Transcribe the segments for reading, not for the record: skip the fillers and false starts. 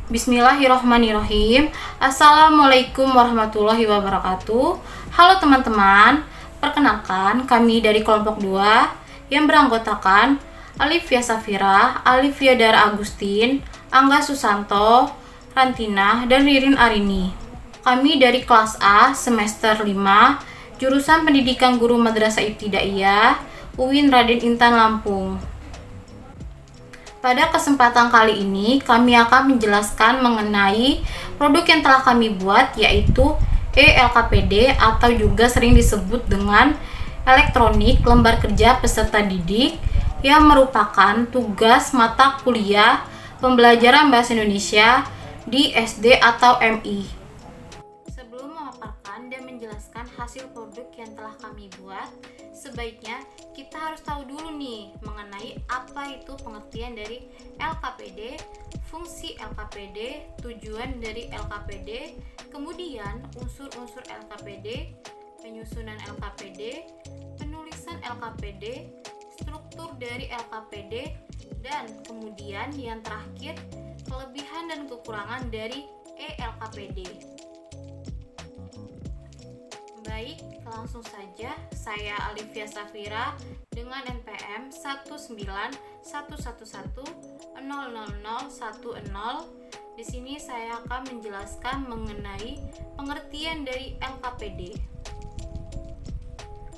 Bismillahirrohmanirrohim. Assalamualaikum warahmatullahi wabarakatuh. Halo teman-teman, perkenalkan kami dari kelompok 2 yang beranggotakan Alifia Safira, Alifia Dara Agustin, Angga Susanto, Rantina, dan Ririn Arini. Kami dari kelas A semester 5, jurusan Pendidikan Guru Madrasah Ibtidaiyah, UIN Raden Intan Lampung. Pada kesempatan kali ini, kami akan menjelaskan mengenai produk yang telah kami buat, yaitu ELKPD atau juga sering disebut dengan elektronik lembar kerja peserta didik, yang merupakan tugas mata kuliah pembelajaran bahasa Indonesia di SD atau MI. Sebelum memaparkan dan menjelaskan hasil produk yang telah kami buat, sebaiknya kita harus tahu dulu nih mengenai apa itu pengertian dari LKPD, fungsi LKPD, tujuan dari LKPD, kemudian unsur-unsur LKPD, penyusunan LKPD, penulisan LKPD, struktur dari LKPD, dan kemudian yang terakhir kelebihan dan kekurangan dari ELKPD. Baik, langsung saja. Saya Alifia Safira dengan NPM 19111000010. Di sini saya akan menjelaskan mengenai pengertian dari LKPD.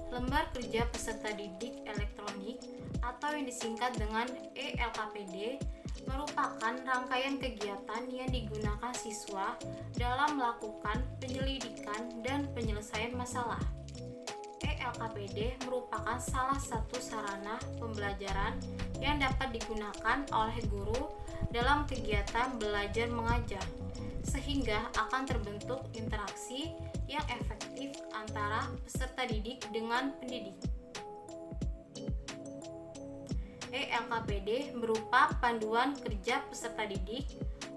Lembar kerja peserta didik elektronik atau yang disingkat dengan ELKPD merupakan rangkaian kegiatan yang digunakan siswa dalam melakukan penyelidikan dan penyelesaian masalah. ELKPD merupakan salah satu sarana pembelajaran yang dapat digunakan oleh guru dalam kegiatan belajar mengajar, sehingga akan terbentuk interaksi yang efektif antara peserta didik dengan pendidik. ELKPD berupa panduan kerja peserta didik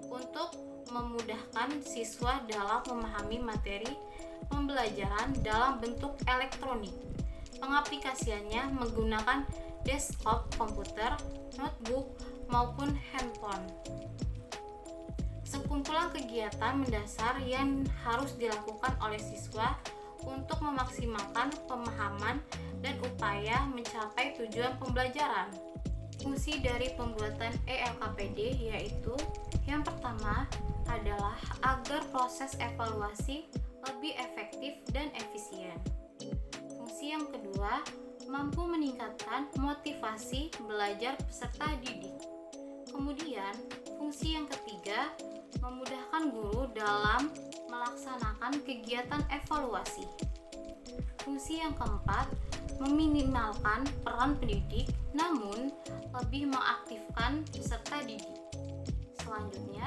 untuk memudahkan siswa dalam memahami materi pembelajaran dalam bentuk elektronik. Pengaplikasiannya menggunakan desktop komputer, notebook, maupun handphone. Sekumpulan kegiatan mendasar yang harus dilakukan oleh siswa untuk memaksimalkan pemahaman dan upaya mencapai tujuan pembelajaran. Fungsi dari pembuatan ELKPD yaitu yang pertama adalah agar proses evaluasi lebih efektif dan efisien. Fungsi yang kedua, mampu meningkatkan motivasi belajar peserta didik. Kemudian, fungsi yang ketiga, memudahkan guru dalam melaksanakan kegiatan evaluasi. Fungsi yang keempat, meminimalkan peran pendidik namun lebih mengaktifkan peserta didik. Selanjutnya,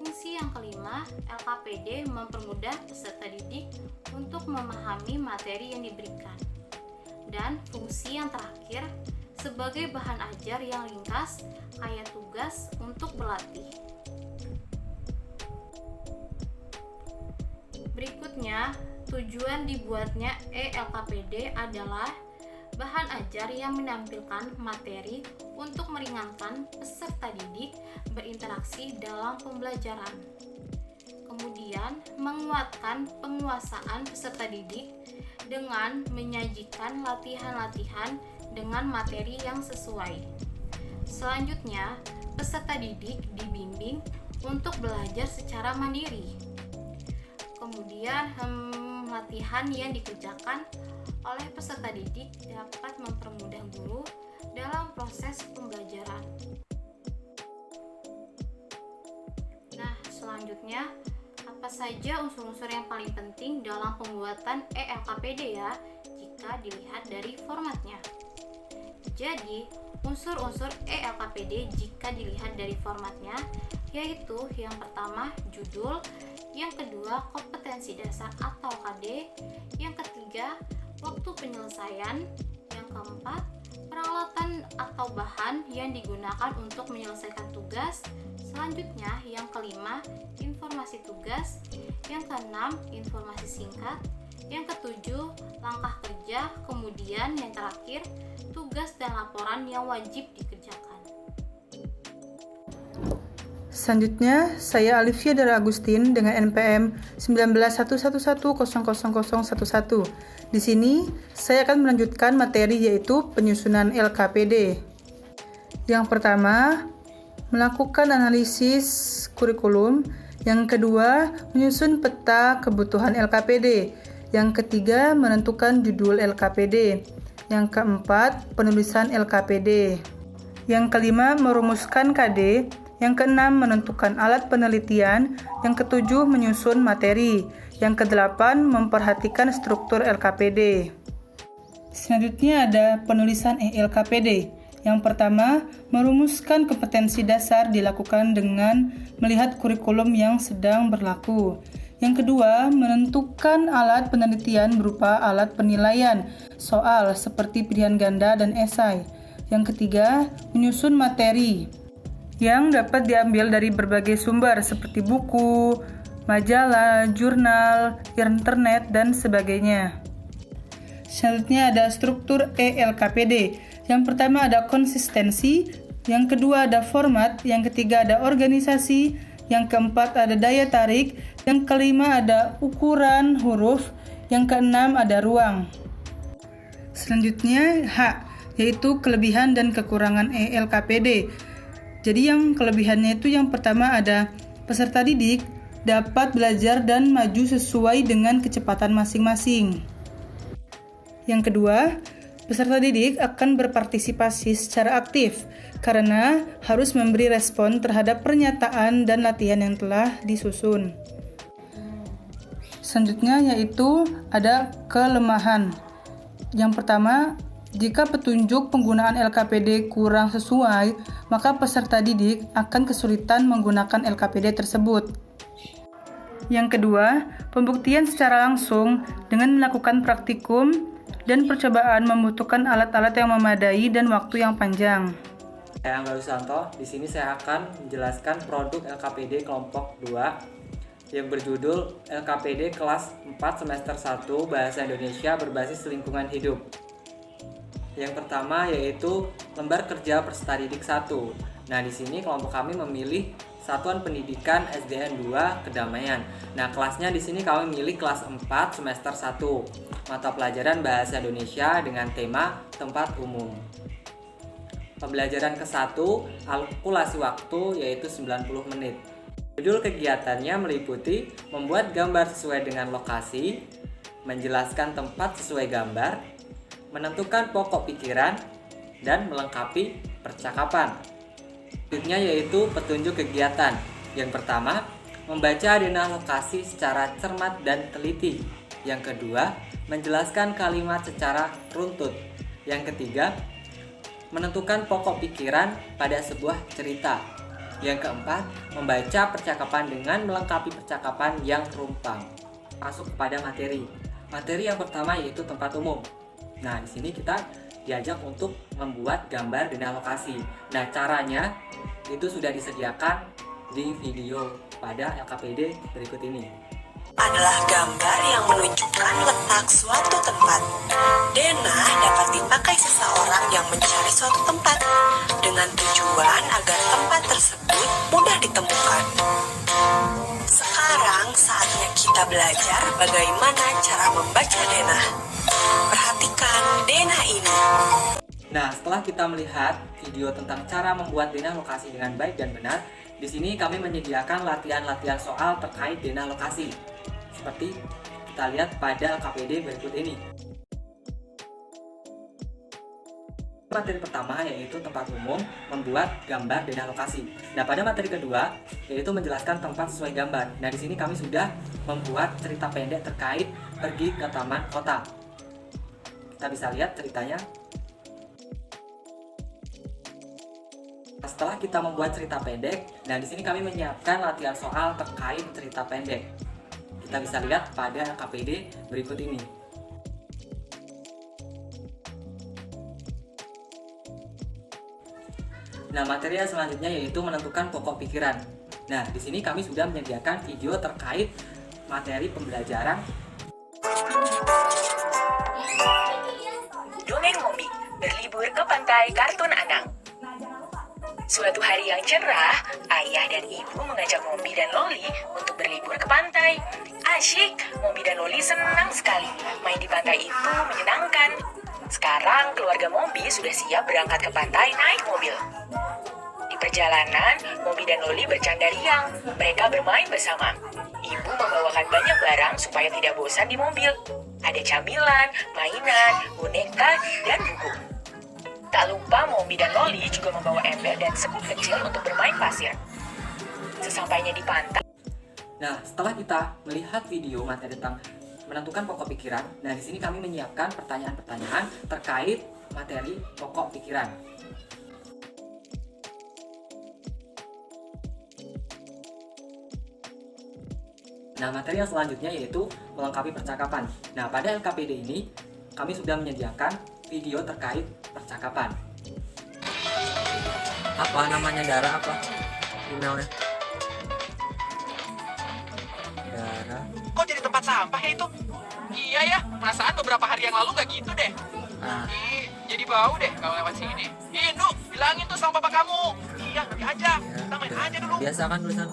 fungsi yang kelima, LKPD mempermudah peserta didik untuk memahami materi yang diberikan. Dan fungsi yang terakhir, sebagai bahan ajar yang ringkas, kaya tugas untuk berlatih. Berikutnya, tujuan dibuatnya ELKPD adalah bahan ajar yang menampilkan materi untuk meringankan peserta didik berinteraksi dalam pembelajaran. Kemudian, menguatkan penguasaan peserta didik dengan menyajikan latihan-latihan dengan materi yang sesuai. Selanjutnya, peserta didik dibimbing untuk belajar secara mandiri. Kemudian, latihan yang dikerjakan oleh peserta didik dapat mempermudah guru dalam proses pembelajaran. Nah, selanjutnya, apa saja unsur-unsur yang paling penting dalam pembuatan ELKPD ya, jika dilihat dari formatnya. Jadi, unsur-unsur ELKPD jika dilihat dari formatnya yaitu yang pertama judul, yang kedua kompetensi dasar atau KD, yang ketiga waktu penyelesaian, yang keempat peralatan atau bahan yang digunakan untuk menyelesaikan tugas, selanjutnya yang kelima informasi tugas, yang keenam informasi singkat, yang ketujuh langkah kerja, kemudian yang terakhir tugas dan laporan yang wajib dikerjakan. Selanjutnya, saya Alivia Dara Agustin dengan NPM 191111000011. Di sini, saya akan melanjutkan materi yaitu penyusunan LKPD. Yang pertama, melakukan analisis kurikulum. Yang kedua, menyusun peta kebutuhan LKPD. Yang ketiga, menentukan judul LKPD. Yang keempat, penulisan LKPD. Yang kelima, merumuskan KD. Yang keenam, menentukan alat penelitian. Yang ketujuh, menyusun materi. Yang kedelapan, memperhatikan struktur LKPD. Selanjutnya ada penulisan LKPD. Yang pertama, merumuskan kompetensi dasar dilakukan dengan melihat kurikulum yang sedang berlaku. Yang kedua, menentukan alat penelitian berupa alat penilaian soal seperti pilihan ganda dan esai. Yang ketiga, menyusun materi yang dapat diambil dari berbagai sumber seperti buku, majalah, jurnal, internet, dan sebagainya. Selanjutnya ada struktur LKPD. Yang pertama ada konsistensi, yang kedua ada format, yang ketiga ada organisasi, yang keempat ada daya tarik, yang kelima ada ukuran huruf, yang keenam ada ruang. Selanjutnya H, yaitu kelebihan dan kekurangan LKPD. Jadi yang kelebihannya itu yang pertama ada peserta didik dapat belajar dan maju sesuai dengan kecepatan masing-masing. Yang kedua, peserta didik akan berpartisipasi secara aktif karena harus memberi respon terhadap pernyataan dan latihan yang telah disusun. Selanjutnya yaitu ada kelemahan. Yang pertama, jika petunjuk penggunaan LKPD kurang sesuai, maka peserta didik akan kesulitan menggunakan LKPD tersebut. Yang kedua, pembuktian secara langsung dengan melakukan praktikum dan percobaan membutuhkan alat-alat yang memadai dan waktu yang panjang. Saya Angga Yusanto, di sini saya akan menjelaskan produk LKPD kelompok 2 yang berjudul LKPD kelas 4 semester 1 Bahasa Indonesia berbasis lingkungan hidup. Yang pertama yaitu lembar kerja peserta didik 1. Nah, di sini kelompok kami memilih Satuan Pendidikan SDN 2 Kedamaian. Nah, kelasnya di sini kami milih kelas 4 semester 1. Mata pelajaran Bahasa Indonesia dengan tema tempat umum. Pembelajaran ke-1 kalkulasi waktu yaitu 90 menit. Judul kegiatannya meliputi membuat gambar sesuai dengan lokasi, menjelaskan tempat sesuai gambar, menentukan pokok pikiran, dan melengkapi percakapan. Selanjutnya yaitu petunjuk kegiatan. Yang pertama, membaca denah lokasi secara cermat dan teliti. Yang kedua, menjelaskan kalimat secara runtut. Yang ketiga, menentukan pokok pikiran pada sebuah cerita. Yang keempat, membaca percakapan dengan melengkapi percakapan yang rumpang. Masuk kepada materi. Materi yang pertama yaitu tempat umum. Nah, di sini kita diajak untuk membuat gambar denah lokasi. Nah, caranya itu sudah disediakan di video pada LKPD berikut ini. Adalah gambar yang menunjukkan letak suatu tempat. Denah dapat dipakai seseorang yang mencari suatu tempat dengan tujuan agar tempat tersebut mudah ditemukan. Sekarang saatnya kita belajar bagaimana cara membaca denah. Perhatikan denah ini. Nah, setelah kita melihat video tentang cara membuat denah lokasi dengan baik dan benar, di sini kami menyediakan latihan-latihan soal terkait denah lokasi. Seperti kita lihat pada LKPD berikut ini. Materi pertama yaitu tempat umum, membuat gambar denah lokasi. Nah, pada materi kedua yaitu menjelaskan tempat sesuai gambar. Nah, di sini kami sudah membuat cerita pendek terkait pergi ke taman kota. Kita bisa lihat ceritanya. Setelah kita membuat cerita pendek, nah di sini kami menyiapkan latihan soal terkait cerita pendek. Kita bisa lihat pada LKPD berikut ini. Nah, materi yang selanjutnya yaitu menentukan pokok pikiran. Nah, di sini kami sudah menyediakan video terkait materi pembelajaran. Dongeng Momi, berlibur ke pantai Kartun Anang. Suatu hari yang cerah, ayah dan ibu mengajak Mombi dan Loli untuk berlibur ke pantai. Asyik, Mombi dan Loli senang sekali. Main di pantai itu menyenangkan. Sekarang keluarga Mombi sudah siap berangkat ke pantai naik mobil. Di perjalanan, Mombi dan Loli bercanda riang. Mereka bermain bersama. Ibu membawakan banyak barang supaya tidak bosan di mobil. Ada camilan, mainan, boneka, dan buku. Tak lupa Mombi dan Loli juga membawa ember dan sekut kecil untuk bermain pasir. Sesampainya di pantai. Nah, setelah kita melihat video materi tentang menentukan pokok pikiran, nah di sini kami menyiapkan pertanyaan-pertanyaan terkait materi pokok pikiran. Nah, materi yang selanjutnya yaitu melengkapi percakapan. Nah, pada LKPD ini kami sudah menyediakan video terkait percakapan. Apa namanya Dara, apa emailnya? Dara. Kok jadi tempat sampah ya itu? Iya ya, perasaan beberapa hari yang lalu nggak gitu deh. Ih, jadi bau deh kalau lewat sini. Ih, Nu, bilangin tuh sama bapak kamu. Iya, nanti aja. Kita main aja dulu. Biasa kan tulisan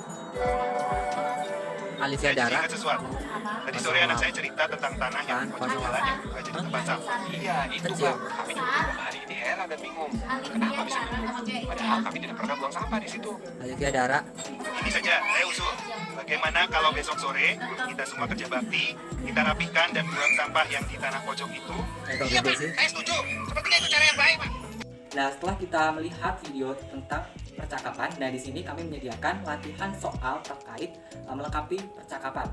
Alicia Dara. Ingat sesuatu. Tadi sore anak saya cerita tentang tanah yang Kan, kocok jalan yang buka jadi tempat sampah. Iya, itu Kecil. Bang. Kami juga beberapa hari ini heran dan bingung. Kenapa bisa begitu? Padahal kami tidak pernah buang sampah di situ. Alicia Dara. Ini saja, saya usul. Bagaimana kalau besok sore kita semua kerja bakti, kita rapikan dan buang sampah yang di tanah pojok itu. Kalau Iya, gede Pak. sih. Saya setuju. Sepertinya itu cara yang baik, Pak. Nah, setelah kita melihat video tentang percakapan, nah di sini kami menyediakan latihan soal terkait melengkapi percakapan.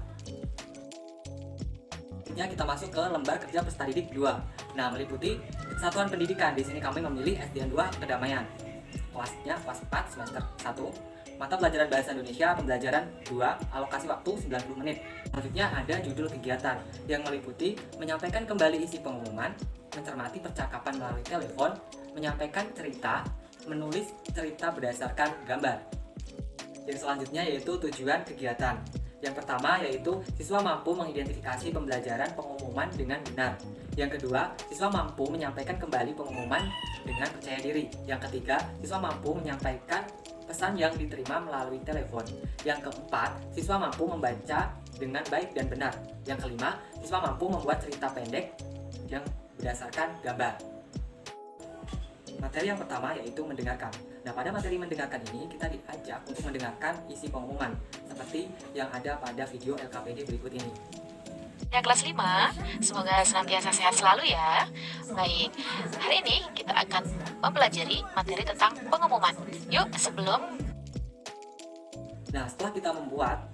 Selanjutnya kita masuk ke lembar kerja peserta didik 2. Nah, meliputi satuan pendidikan. Di sini kami memilih SDN 2 Kedamaian. Kelasnya kelas 4 semester 1. Mata pelajaran Bahasa Indonesia pembelajaran 2, alokasi waktu 90 menit. Selanjutnya ada judul kegiatan yang meliputi menyampaikan kembali isi pengumuman, mencermati percakapan melalui telepon, menyampaikan cerita, menulis cerita berdasarkan gambar. Yang selanjutnya yaitu tujuan kegiatan. Yang pertama yaitu siswa mampu mengidentifikasi pembelajaran pengumuman dengan benar. Yang kedua, siswa mampu menyampaikan kembali pengumuman dengan percaya diri. Yang ketiga, siswa mampu menyampaikan pesan yang diterima melalui telepon. Yang keempat, siswa mampu membaca dengan baik dan benar. Yang kelima, siswa mampu membuat cerita pendek yang berdasarkan gambar. Materi yang pertama yaitu mendengarkan. Nah, pada materi mendengarkan ini kita diajak untuk mendengarkan isi pengumuman seperti yang ada pada video LKPD berikut ini. Yang kelas 5, semoga senantiasa sehat selalu ya. Baik, hari ini kita akan mempelajari materi tentang pengumuman. Yuk, sebelum Nah, setelah kita membuat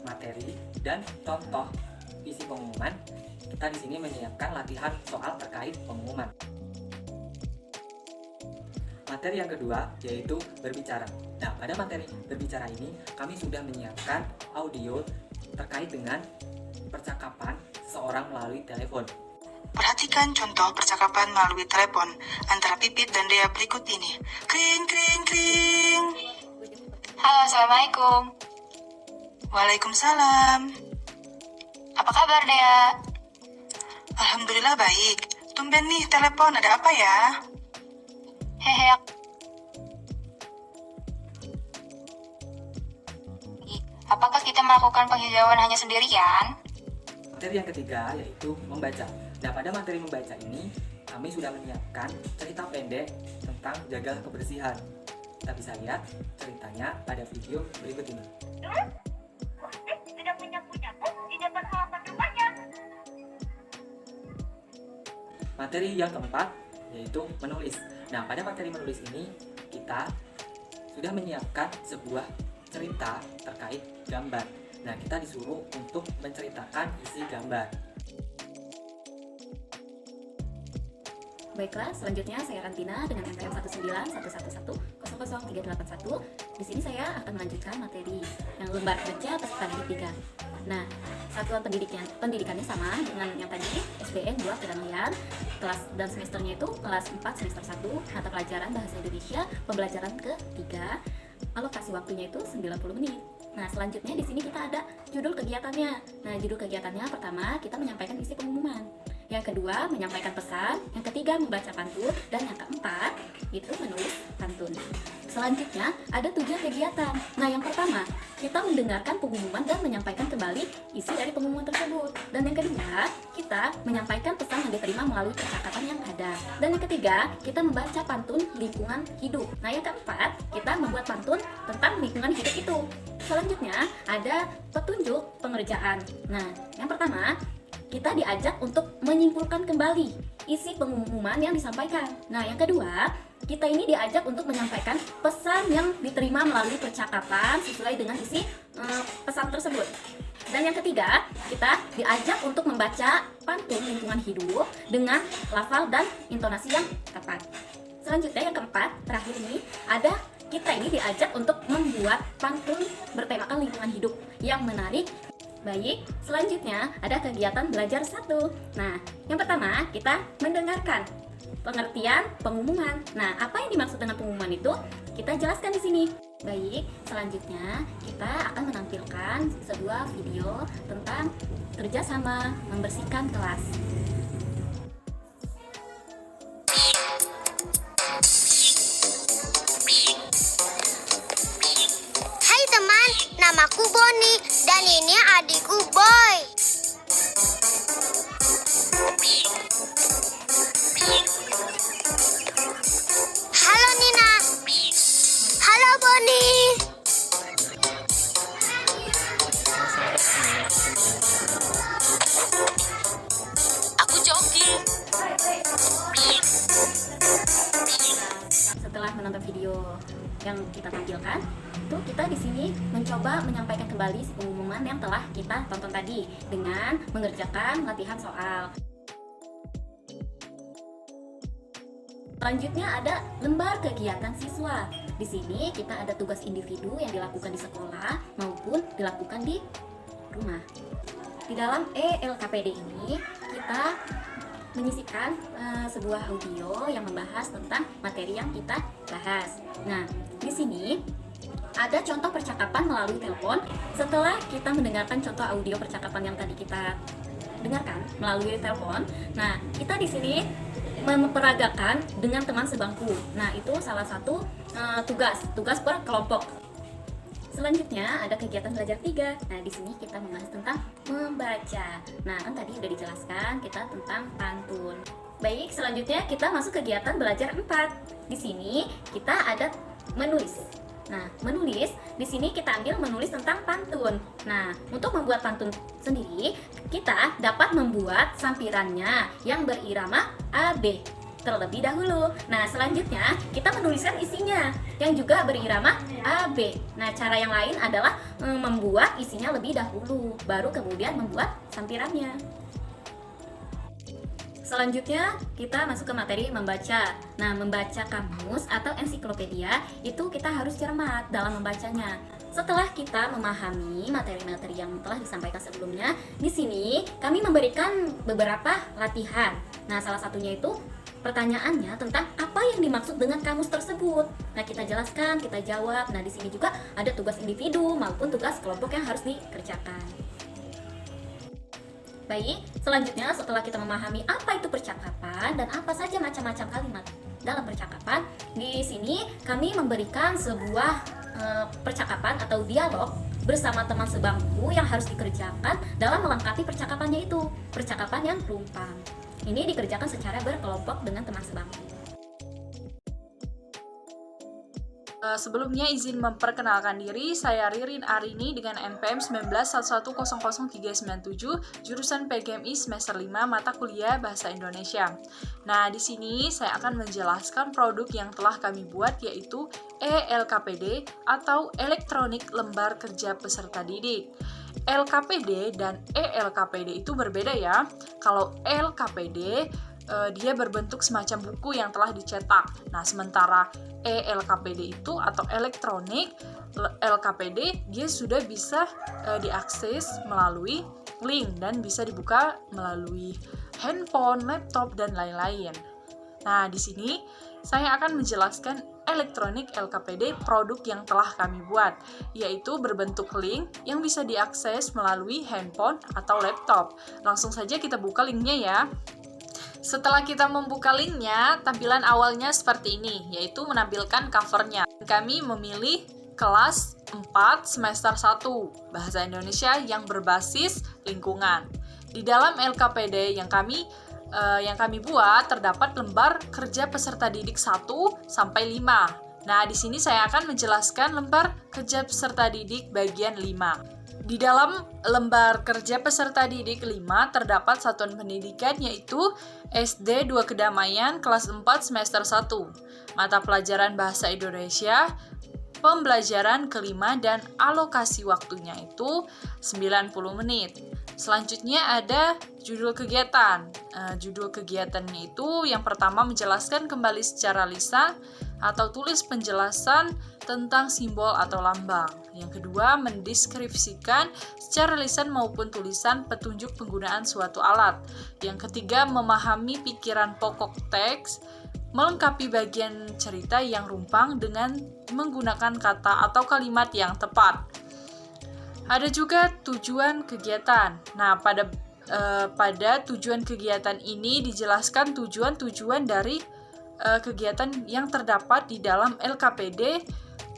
materi dan contoh isi pengumuman, kita di sini menyiapkan latihan soal terkait pengumuman. Materi yang kedua yaitu berbicara. Nah, pada materi berbicara ini kami sudah menyiapkan audio terkait dengan percakapan seseorang melalui telepon. Perhatikan contoh percakapan melalui telepon antara Pipit dan Dea berikut ini. Kring, kring, kring. Halo, Assalamualaikum. Waalaikumsalam. Apa kabar, Dea? Alhamdulillah baik. Tumben nih telepon, ada apa ya? Hehe. Apakah kita melakukan penghijauan hanya sendirian? Materi yang ketiga yaitu membaca. Nah, pada materi membaca ini kami sudah menyiapkan cerita pendek tentang jaga kebersihan. Kita bisa lihat ceritanya pada video berikut ini. Sedang menyapu-nyapu di depan halaman rumahnya. Materi yang keempat yaitu menulis. Nah, pada materi menulis ini kita sudah menyiapkan sebuah cerita terkait gambar. Nah, kita disuruh untuk menceritakan isi gambar. Baiklah, selanjutnya saya Rantina dengan NPM 19111100381. Di sini saya akan melanjutkan materi yang lembar kerja peserta didik 3. Nah, satuan pendidikannya sama dengan yang tadi, SDN 2 Kedamaian. Kelas dan semesternya itu kelas 4 semester 1, mata pelajaran Bahasa Indonesia pembelajaran ke-3. Alokasi waktunya itu 90 menit. Nah, selanjutnya di sini kita ada judul kegiatannya. Nah, judul kegiatannya pertama kita menyampaikan isi pengumuman. Yang kedua, menyampaikan pesan. Yang ketiga, membaca pantun. Dan yang keempat, itu menulis pantun. Selanjutnya, ada 7 kegiatan. Nah, yang pertama, kita mendengarkan pengumuman dan menyampaikan kembali isi dari pengumuman tersebut. Dan yang kedua, kita menyampaikan pesan yang diterima melalui percakapan yang ada. Dan yang ketiga, kita membaca pantun lingkungan hidup. Nah, yang keempat, kita membuat pantun tentang lingkungan hidup itu. Selanjutnya, ada petunjuk pengerjaan. Nah, yang pertama, kita diajak untuk menyimpulkan kembali isi pengumuman yang disampaikan. Nah, yang kedua, kita ini diajak untuk menyampaikan pesan yang diterima melalui percakapan sesuai dengan isi pesan tersebut. Dan yang ketiga, kita diajak untuk membaca pantun lingkungan hidup dengan lafal dan intonasi yang tepat. Selanjutnya, yang keempat, terakhir ini, ada kita ini diajak untuk membuat pantun bertemakan lingkungan hidup yang menarik. Baik, selanjutnya ada kegiatan belajar 1. Nah, yang pertama kita mendengarkan pengertian pengumuman. Nah, apa yang dimaksud dengan pengumuman itu? Kita jelaskan di sini. Baik, selanjutnya kita akan menampilkan sebuah video tentang kerjasama membersihkan kelas. Hai teman, namaku Boni dan ini adikku Boy. Halo Nina. Halo Boni. Aku jogging. Setelah menonton video yang kita tampilkan, itu kita di sini mencoba menyampaikan kembali si pengumuman yang telah kita tonton tadi dengan mengerjakan latihan soal. Selanjutnya ada lembar kegiatan siswa. Di sini kita ada tugas individu yang dilakukan di sekolah maupun dilakukan di rumah. Di dalam ELKPD ini kita menyisipkan sebuah audio yang membahas tentang materi yang kita bahas. Nah, di sini ada contoh percakapan melalui telepon. Setelah kita mendengarkan contoh audio percakapan yang tadi kita dengarkan melalui telepon, nah kita di sini memperagakan dengan teman sebangku. Nah, itu salah satu tugas per kelompok. Selanjutnya ada kegiatan belajar 3. Nah, di sini kita membahas tentang membaca. Nah, kan tadi udah dijelaskan kita tentang pantun. Baik, selanjutnya kita masuk kegiatan belajar 4. Di sini kita ada menulis. Nah, menulis, di sini kita ambil menulis tentang pantun. Nah, untuk membuat pantun sendiri, kita dapat membuat sampirannya yang berirama AB terlebih dahulu. Nah, selanjutnya kita menuliskan isinya yang juga berirama AB. Nah, cara yang lain adalah membuat isinya lebih dahulu, baru kemudian membuat sampirannya. Selanjutnya kita masuk ke materi membaca. Nah, membaca kamus atau ensiklopedia itu kita harus cermat dalam membacanya. Setelah kita memahami materi-materi yang telah disampaikan sebelumnya, di sini kami memberikan beberapa latihan. Nah, salah satunya itu pertanyaannya tentang apa yang dimaksud dengan kamus tersebut. Nah, kita jelaskan, kita jawab. Nah, di sini juga ada tugas individu maupun tugas kelompok yang harus dikerjakan. Baik, selanjutnya setelah kita memahami apa itu percakapan dan apa saja macam-macam kalimat dalam percakapan, di sini kami memberikan sebuah percakapan atau dialog bersama teman sebangku yang harus dikerjakan dalam melengkapi percakapannya itu, percakapan yang rumpang. Ini dikerjakan secara berkelompok dengan teman sebangku. Sebelumnya izin memperkenalkan diri, saya Ririn Arini dengan NPM 1911100397, jurusan PGMI semester 5 mata kuliah Bahasa Indonesia. Nah, di sini saya akan menjelaskan produk yang telah kami buat yaitu ELKPD atau Elektronik Lembar Kerja Peserta Didik. LKPD dan ELKPD itu berbeda ya. Kalau LKPD dia berbentuk semacam buku yang telah dicetak. Nah, sementara ELKPD itu atau elektronik LKPD dia sudah bisa diakses melalui link dan bisa dibuka melalui handphone, laptop dan lain-lain. Nah, di sini saya akan menjelaskan elektronik LKPD produk yang telah kami buat, yaitu berbentuk link yang bisa diakses melalui handphone atau laptop. Langsung saja kita buka linknya ya. Setelah kita membuka linknya, tampilan awalnya seperti ini, yaitu menampilkan covernya. Kami memilih kelas 4 semester 1 Bahasa Indonesia yang berbasis lingkungan. Di dalam LKPD yang kami buat terdapat lembar kerja peserta didik 1 sampai 5. Nah, di sini saya akan menjelaskan lembar kerja peserta didik bagian 5. Di dalam lembar kerja peserta didik 5 terdapat satuan pendidikan yaitu SD 2 Kedamaian kelas 4 semester 1. Mata pelajaran Bahasa Indonesia, pembelajaran kelima dan alokasi waktunya itu 90 menit. Selanjutnya ada judul kegiatan. Judul kegiatannya itu yang pertama menjelaskan kembali secara lisan atau tulis penjelasan tentang simbol atau lambang. Yang kedua, mendeskripsikan secara lisan maupun tulisan petunjuk penggunaan suatu alat. Yang ketiga, memahami pikiran pokok teks, melengkapi bagian cerita yang rumpang dengan menggunakan kata atau kalimat yang tepat. Ada juga tujuan kegiatan. Nah, pada tujuan kegiatan ini dijelaskan tujuan-tujuan dari kegiatan yang terdapat di dalam LKPD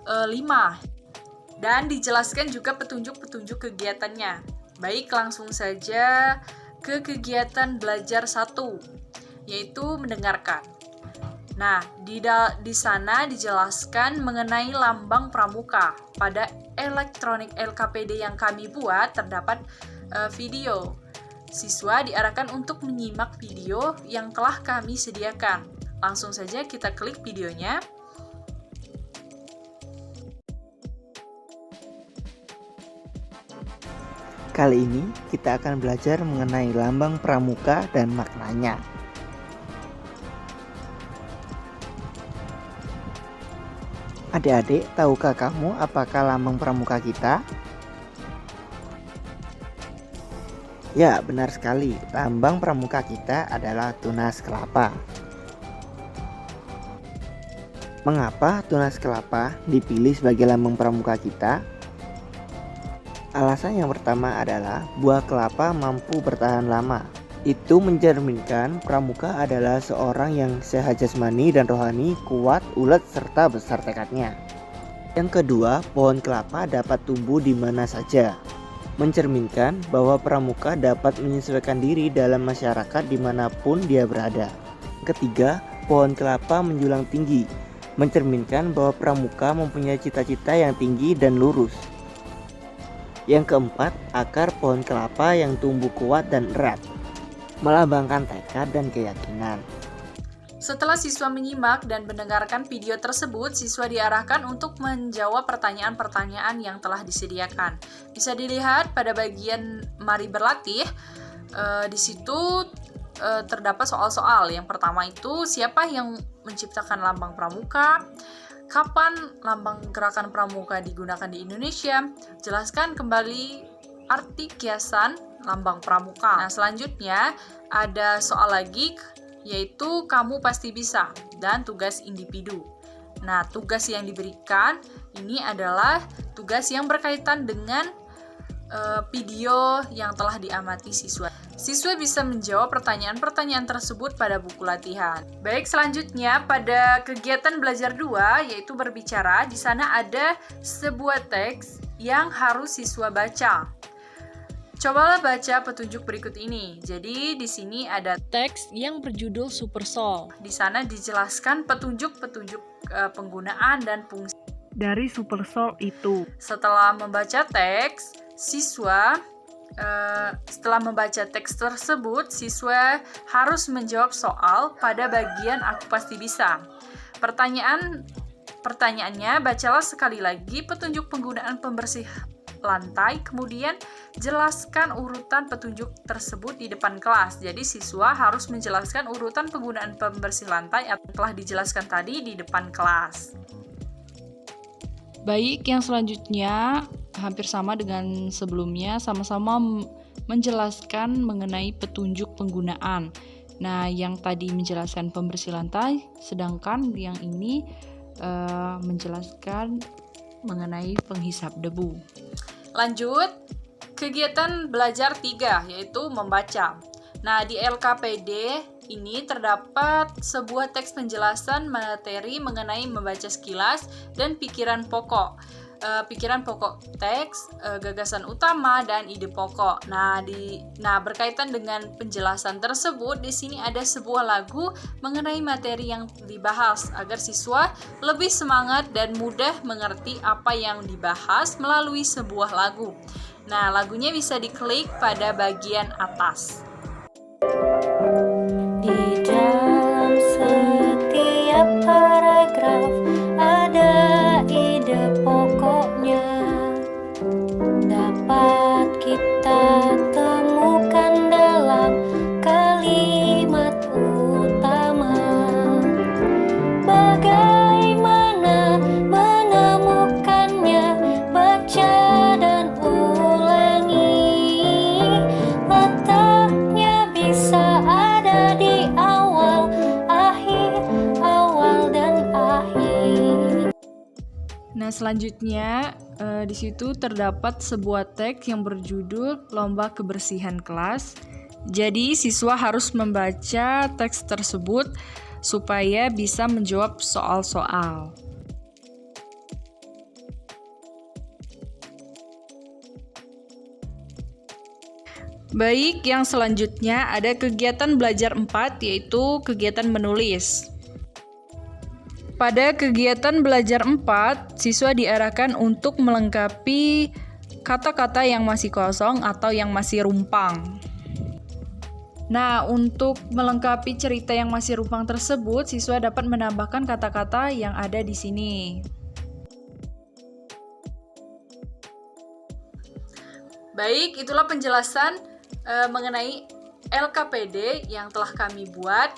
5 dan dijelaskan juga petunjuk-petunjuk kegiatannya. Baik, langsung saja ke kegiatan belajar 1, yaitu mendengarkan. Nah, di sana dijelaskan mengenai lambang pramuka. Pada elektronik LKPD yang kami buat terdapat video. Siswa diarahkan untuk menyimak video yang telah kami sediakan. Langsung saja kita klik videonya. Kali ini kita akan belajar mengenai lambang pramuka dan maknanya. Adik-adik, tahukah kamu apakah lambang pramuka kita? Ya, benar sekali. Lambang pramuka kita adalah tunas kelapa. Mengapa tunas kelapa dipilih sebagai lambang pramuka kita? Alasan yang pertama adalah buah kelapa mampu bertahan lama. Itu mencerminkan pramuka adalah seorang yang sehat jasmani dan rohani, kuat, ulet, serta besar tekadnya. Yang kedua, pohon kelapa dapat tumbuh di mana saja. Mencerminkan bahwa pramuka dapat menyesuaikan diri dalam masyarakat dimanapun dia berada. Ketiga, pohon kelapa menjulang tinggi. Mencerminkan bahwa pramuka mempunyai cita-cita yang tinggi dan lurus. Yang keempat, akar pohon kelapa yang tumbuh kuat dan erat, melambangkan tekad dan keyakinan. Setelah siswa menyimak dan mendengarkan video tersebut, siswa diarahkan untuk menjawab pertanyaan-pertanyaan yang telah disediakan. Bisa dilihat pada bagian mari berlatih, di situ terdapat soal-soal. Yang pertama itu, siapa yang menciptakan lambang pramuka? Kapan lambang gerakan pramuka digunakan di Indonesia? Jelaskan kembali arti kiasan lambang pramuka. Nah, selanjutnya ada soal lagi, yaitu kamu pasti bisa dan tugas individu. Nah, tugas yang diberikan ini adalah tugas yang berkaitan dengan video yang telah diamati siswa. Siswa bisa menjawab pertanyaan-pertanyaan tersebut pada buku latihan. Baik, selanjutnya pada kegiatan belajar 2 yaitu berbicara. Di sana ada sebuah teks yang harus siswa baca. Cobalah baca petunjuk berikut ini. Jadi di sini ada teks yang berjudul Super Soul. Di sana dijelaskan petunjuk-petunjuk penggunaan dan fungsi dari Super Soul itu. Setelah membaca teks, setelah membaca teks tersebut, siswa harus menjawab soal pada bagian aku pasti bisa. Pertanyaannya, bacalah sekali lagi petunjuk penggunaan pembersih lantai, kemudian jelaskan urutan petunjuk tersebut di depan kelas. Jadi siswa harus menjelaskan urutan penggunaan pembersih lantai yang telah dijelaskan tadi di depan kelas. Baik, yang selanjutnya hampir sama dengan sebelumnya, sama-sama menjelaskan mengenai petunjuk penggunaan. Nah, yang tadi menjelaskan pembersih lantai, sedangkan yang ini menjelaskan mengenai penghisap debu. Lanjut, kegiatan belajar 3 yaitu membaca. Nah, di LKPD ini terdapat sebuah teks penjelasan materi mengenai membaca sekilas dan pikiran pokok. Pikiran pokok teks, gagasan utama, dan ide pokok. Nah, berkaitan dengan penjelasan tersebut, di sini ada sebuah lagu mengenai materi yang dibahas agar siswa lebih semangat dan mudah mengerti apa yang dibahas melalui sebuah lagu. Nah, lagunya bisa diklik pada bagian atas. Di dalam setiap paragraf ada ide pokoknya, dapat kita temukan dalam kalimat utama. Bagaimana menemukannya? Baca dan ulangi. Letaknya bisa ada di awal, akhir, awal dan akhir. Nah, selanjutnya di situ terdapat sebuah teks yang berjudul Lomba Kebersihan Kelas. Jadi, siswa harus membaca teks tersebut supaya bisa menjawab soal-soal. Baik, yang selanjutnya ada kegiatan belajar 4, yaitu kegiatan menulis. Pada kegiatan belajar 4, siswa diarahkan untuk melengkapi kata-kata yang masih kosong atau yang masih rumpang. Nah, untuk melengkapi cerita yang masih rumpang tersebut, siswa dapat menambahkan kata-kata yang ada di sini. Baik, itulah penjelasan mengenai LKPD yang telah kami buat.